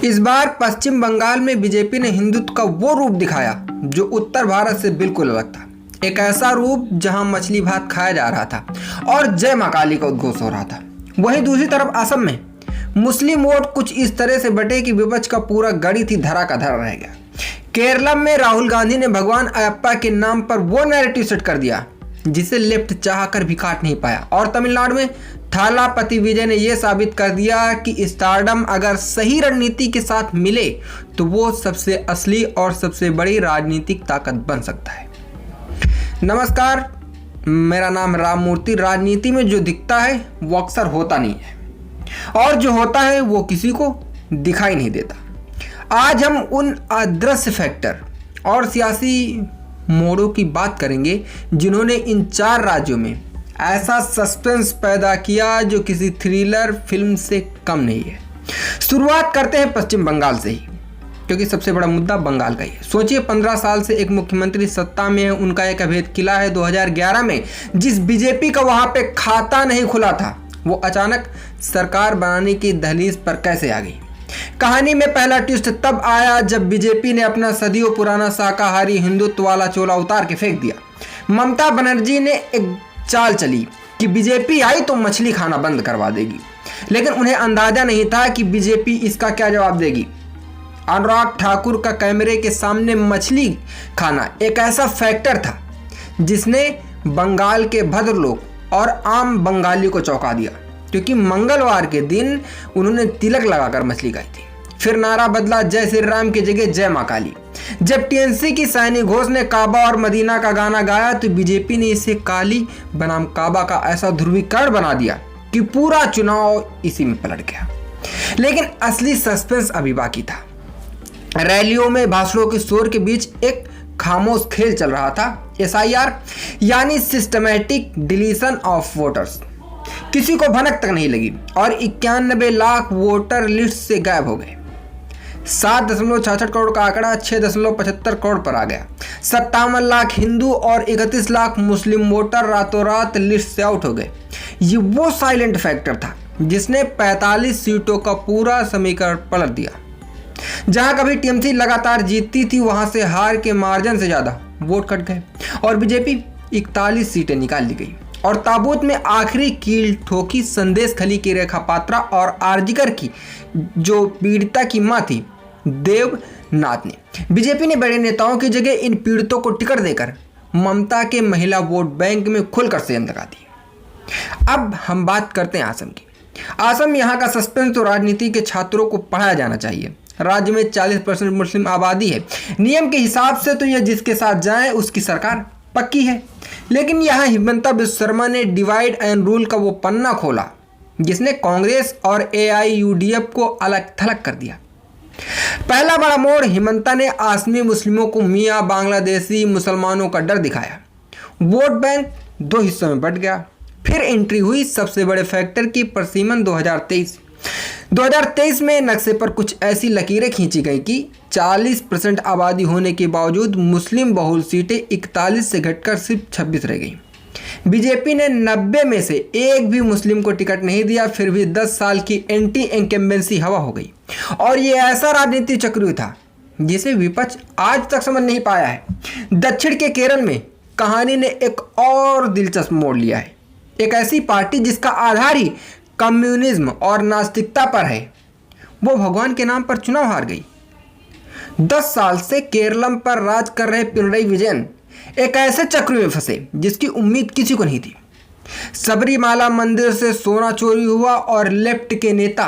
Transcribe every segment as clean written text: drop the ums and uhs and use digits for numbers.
इस बार पश्चिम बंगाल में बीजेपी ने हिंदुत्व का वो रूप दिखाया जो उत्तर भारत से बिल्कुल अलग था। एक ऐसा रूप जहां मछली भात खाया जा रहा था और जय मां काली का उद्घोष हो रहा था। वहीं दूसरी तरफ असम में मुस्लिम वोट कुछ इस तरह से बटे कि विपक्ष का पूरा गणित ही धरा का धरा रह गया। केरल में राहुल गांधी ने भगवान अयप्पा के नाम पर वो नैरेटिव सेट कर दिया जिसे लेफ्ट चाहकर भी काट नहीं पाया। और तमिलनाडु में थालापति विजय ने यह साबित कर दिया कि स्टारडम अगर सही रणनीति के साथ मिले तो वो सबसे असली और सबसे बड़ी राजनीतिक ताकत बन सकता है। नमस्कार, मेरा नाम राम मूर्ति। राजनीति में जो दिखता है वो अक्सर होता नहीं है और जो होता है वो किसी को दिखाई नहीं देता। आज हम उन अदृश्य फैक्टर और सियासी मोड़ों की बात करेंगे जिन्होंने इन 4 राज्यों में ऐसा सस्पेंस पैदा किया जो किसी थ्रिलर फिल्म से कम नहीं है। शुरुआत करते हैं पश्चिम बंगाल से ही, क्योंकि सबसे बड़ा मुद्दा बंगाल का ही है। सोचिए, 15 साल से एक मुख्यमंत्री सत्ता में है, उनका एक अभेद किला है। 2011 में जिस बीजेपी का वहां पे खाता नहीं खुला था वो अचानक सरकार बनाने की दहलीज पर कैसे आ गई। कहानी में पहला ट्विस्ट तब आया जब बीजेपी ने अपना सदियों पुराना शाकाहारी हिंदुत्व वाला चोला उतार के फेंक दिया। ममता बनर्जी ने एक चाल चली कि बीजेपी आई तो मछली खाना बंद करवा देगी, लेकिन उन्हें अंदाजा नहीं था कि बीजेपी इसका क्या जवाब देगी। अनुराग ठाकुर का कैमरे के सामने मछली खाना एक ऐसा फैक्टर था जिसने बंगाल के भद्र लोग और आम बंगाली को चौंका दिया, क्योंकि मंगलवार के दिन उन्होंने तिलक लगाकर मछली खाई थी। फिर नारा बदला, जय श्री राम की जगह जय मां काली। जब टीएमसी की साइनी घोष ने काबा और मदीना का गाना गाया तो बीजेपी ने इसे काली बनाम काबा का ऐसा ध्रुवीकरण बना दिया कि पूरा चुनाव इसी में पलट गया। लेकिन असली सस्पेंस अभी बाकी था। रैलियों में भाषणों के शोर के बीच एक खामोश खेल चल रहा था। SIR यानी सिस्टमैटिक डिलीशन ऑफ वोटर्स किसी को भनक तक नहीं लगी और 91 लाख वोटर लिस्ट से गायब हो गए। 7.66 करोड़ का आंकड़ा 6.75 करोड़ पर आ गया। 57 लाख हिंदू और 31 लाख मुस्लिम वोटर रातों रात लिस्ट से आउट हो गए। ये वो साइलेंट फैक्टर था जिसने 45 सीटों का पूरा समीकरण पलट दिया। जहां कभी टीएमसी लगातार जीतती थी वहां से हार के मार्जिन से ज्यादा वोट कट गए और बीजेपी 41 सीटें निकाल ली गई। और ताबूत में आखिरी कील ठोकी संदेश खली की रेखा पात्रा और आरजीकर की जो पीड़िता की मां थी देवनाथ ने। बीजेपी ने बड़े नेताओं की जगह इन पीड़ितों को टिकट देकर ममता के महिला वोट बैंक में खुलकर सेंध लगा दी। अब हम बात करते हैं असम की। असम यहाँ का सस्पेंस तो राजनीति के छात्रों को पढ़ाया जाना चाहिए। राज्य में 40% मुस्लिम आबादी है। नियम के हिसाब से तो यह जिसके साथ जाए उसकी सरकार पक्की है, लेकिन यहाँ हिमंता बिस्वा शर्मा ने डिवाइड एंड रूल का वो पन्ना खोला जिसने कांग्रेस और AIUDF को अलग थलग कर दिया। पहला बड़ा मोड़, हिमंता ने आसमी मुस्लिमों को मियाँ बांग्लादेशी मुसलमानों का डर दिखाया। वोट बैंक 2 हिस्सों में बंट गया। फिर एंट्री हुई सबसे बड़े फैक्टर की परसिमन 2023 में नक्शे पर कुछ ऐसी लकीरें खींची गई कि 40% आबादी होने के बावजूद मुस्लिम बहुल सीटें 41 से घटकर सिर्फ 26 रह गई। बीजेपी ने 90 में से एक भी मुस्लिम को टिकट नहीं दिया, फिर भी 10 साल की एंटी इंकम्बेंसी हवा हो गई। और ये ऐसा राजनीतिक चक्रव्यूह था जिसे विपक्ष आज तक समझ नहीं पाया है। दक्षिण के केरल में कहानी ने एक और दिलचस्प मोड़ लिया है। एक ऐसी पार्टी जिसका आधार ही कम्युनिज्म और नास्तिकता पर है, वो भगवान के नाम पर चुनाव हार गई। 10 साल से केरलम पर राज कर रहे पिनराई विजयन एक ऐसे चक्र में फंसे जिसकी उम्मीद किसी को नहीं थी। सबरीमाला मंदिर से सोना चोरी हुआ और लेफ्ट के नेता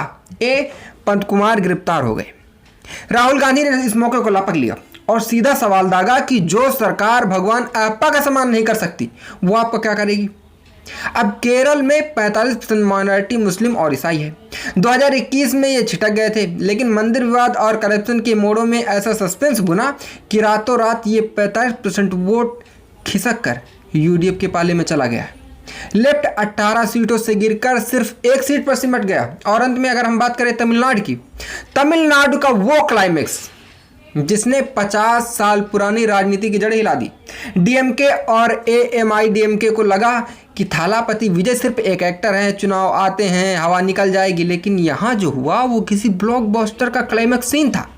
पंत कुमार गिरफ्तार हो गए। राहुल गांधी ने इस मौके को लापक लिया और सीधा सवाल दागा कि जो सरकार भगवान अयप्पा का सम्मान नहीं कर सकती वो आपको क्या करेगी। अब केरल में 45% माइनॉरिटी मुस्लिम और ईसाई है। 2021 में ये छिटक गए थे, लेकिन मंदिर विवाद और करप्शन के मोड़ों में ऐसा सस्पेंस बुना कि रातों रात ये 45% वोट खिसक कर UDF के पाले में चला गया। लेफ्ट 18 सीटों से गिरकर सिर्फ 1 सीट पर सिमट गया। और अंत में अगर हम बात करें तमिलनाडु की, तमिलनाडु का वो क्लाइमेक्स जिसने 50 साल पुरानी राजनीति की जड़ हिला दी। डीएमके और एआईएमडीएमके को लगा कि थालापति विजय सिर्फ एक एक्टर है, चुनाव आते हैं हवा निकल जाएगी, लेकिन यहाँ जो हुआ वो किसी ब्लॉकबस्टर का क्लाइमैक्स सीन था।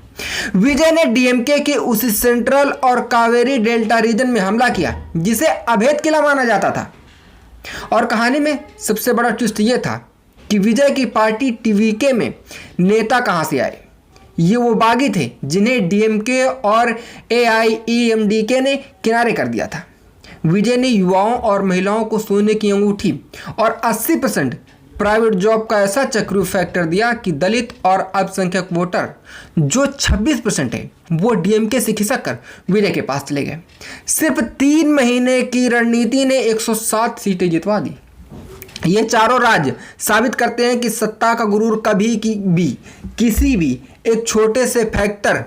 विजय ने डीएमके के उसी सेंट्रल और कावेरी डेल्टा रीजन में हमला किया जिसे अभेद किला माना जाता था। और कहानी में सबसे बड़ा ट्विस्ट ये था कि विजय की पार्टी टीवीके में नेता कहां से आए। ये वो बागी थे जिन्हें डीएमके और एआईएमडीके ने किनारे कर दिया था। विजय ने युवाओं और महिलाओं को सोने की अंगूठी और 80% प्राइवेट जॉब का ऐसा चक्रू फैक्टर दिया कि दलित और अल्पसंख्यक वोटर जो 26% है वो डीएमके से खिसक कर विजय के पास चले गए। सिर्फ 3 महीने की रणनीति ने 107 सीटें जितवा दी। ये चारों राज्य साबित करते हैं कि सत्ता का गुरूर कभी भी किसी भी एक छोटे से फैक्टर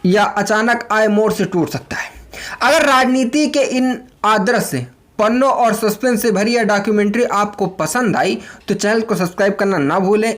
या अचानक आए मोड़ से टूट सकता है। अगर राजनीति के इन आदर्श पन्नों और सस्पेंस से भरी यह डॉक्यूमेंट्री आपको पसंद आई तो चैनल को सब्सक्राइब करना ना भूलें।